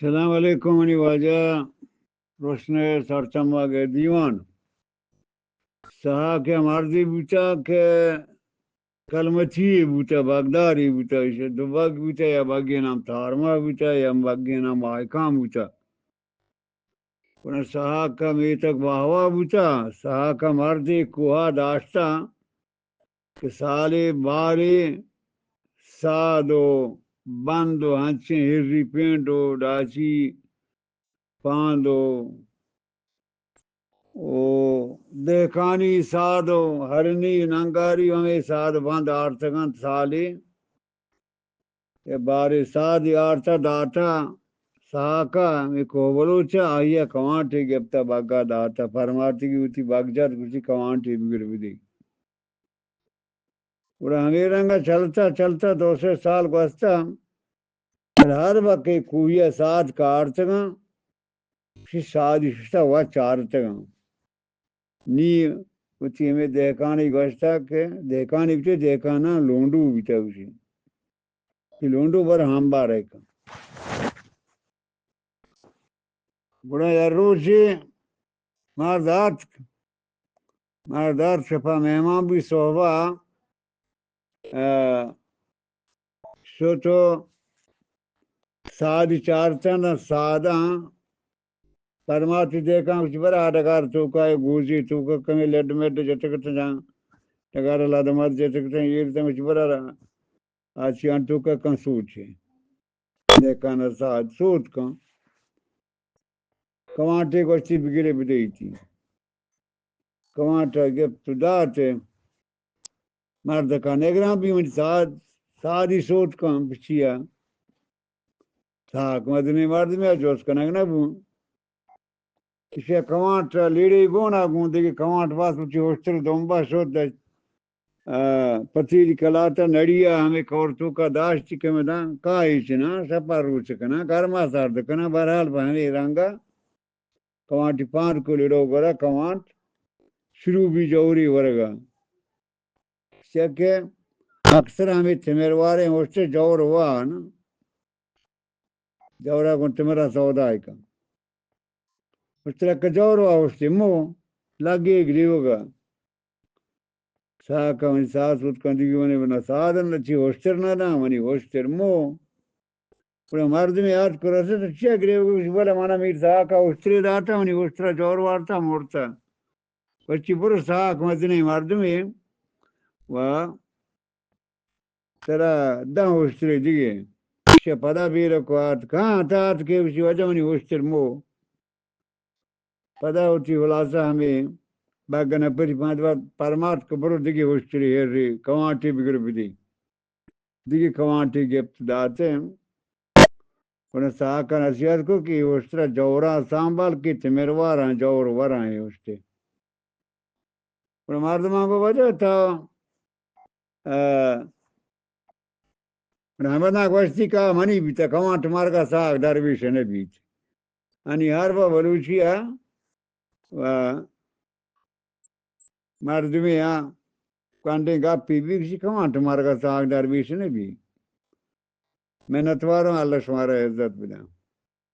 السلام علیکم انی واجہ روشن سرچم آگے دیوان سہا کے مارزی بوچا کے کلمچی بوچا باغداری بوچا اسے دو باغ بوچا یا باغی نام تھارما بوچا یا باغی نام آئکام بوچا انہیں سہا کا می تک واہوا بوچا سہا کا مارزی کوہا داشتا کہ سالے بارے سادو بندو ہنچیں ہری پینڈو ڈاچی پاندو او دہکانی سادو ہرنی ننگاری ہمیں ساد بند آرتگن سالی یہ بارے سادی آرتا داتا ساکا میں کوبلوچا آئیا کوانٹی گپتا باگا داتا فرماتی کی ہوتی باگ جات کچھ کوانٹی بگر بھی اور ہمیں رنگا چلتا چلتا 200 سال گوستا ہر وقت کویا ساتھ کارتگا شادی شتا ہوا چارتگا نی کچھ ہمیں دہکانی گوشتا کہ دہکانی بچے دہکانا لونڈو بچا اسی کہ لونڈو بر ہم بارے کا بڑا یار روشی ماردات شفا مہمان بھی صحبہ سو تو سادی چارتا نا سادا پرماتی دیکھا کچھ برا ڈگار توکا ہے گوزی توکا کمی لیڈ میڈ جتکتا جان ڈگار اللہ دمات جتکتا ہے یہ کچھ برا رہا آچی انتوکا کن سوچ ہے دیکھا نا ساد سوچ کن کوانٹے گوشتی بگیرے بدئی تھی کوانٹا گفت داتے مرد کا نگران بھی من سادی سوچ کن بچیا تھاک مدنی مرد میں جوز کا نگنا بون اسے کوانٹ لیڑی گونا گون دیکھ کوانٹ باس اچھی ہوشتر دومبا شود پتیری کلاتا نڑیا ہمیں کورتو کا داشتی کے مدان کائیچنا سپا روچکنا گرما سارد کنا برحال بہنی رنگا کوانٹی پانچ کو لیڑو گرا کوانٹ شروع بھی جوری ورگا سیکھے اکثر ہمیں تمیروارے ہوشتے جور ہوا نا جورا کن تمہرا سودا ہے کا اس طرح کجور ہوا ہوشتے مو لگے گلی ہوگا ساکا من ساس بود کندگی منی بنا سادن لچی ہوشتر نا منی ہوشتر مو پڑا مرد میں یاد کرا سے تو چیا گرے ہوگا کچھ بولا مانا میر ساکا ہوشتری داتا منی ہوشترا جور وارتا مورتا بچی پورا ساک مدنی مرد میں و ترا دن ہوشتری دیگے اسے پدا بیرا کو آت کہاں تات کے اسی وجہ منی ہوشتر مو پدا ہوتی خلاصہ ہمیں باگنا پری پانچ بار پرمات کو برو دیگی ہوشتری ہے ری کوانٹی بگر بھی دیگی کوانٹی گفت داتے ہیں انہیں ساکا نصیحت کو کہ ہوشترا جورا سامبال کی تمیروارا جور ورا ہے ہوشتے انہیں مردمان کو وجہ تھا رحمت گوشتی کا منی بیتا کوانٹ مارگا ساک درویش نے بیت انی ہر با بلوچیا و مردمی ہاں کانٹیں گاپی بھی کسی کوانٹ مارگا ساک درویش نے بھی محنت واروں اللہ شمارا عزت بنا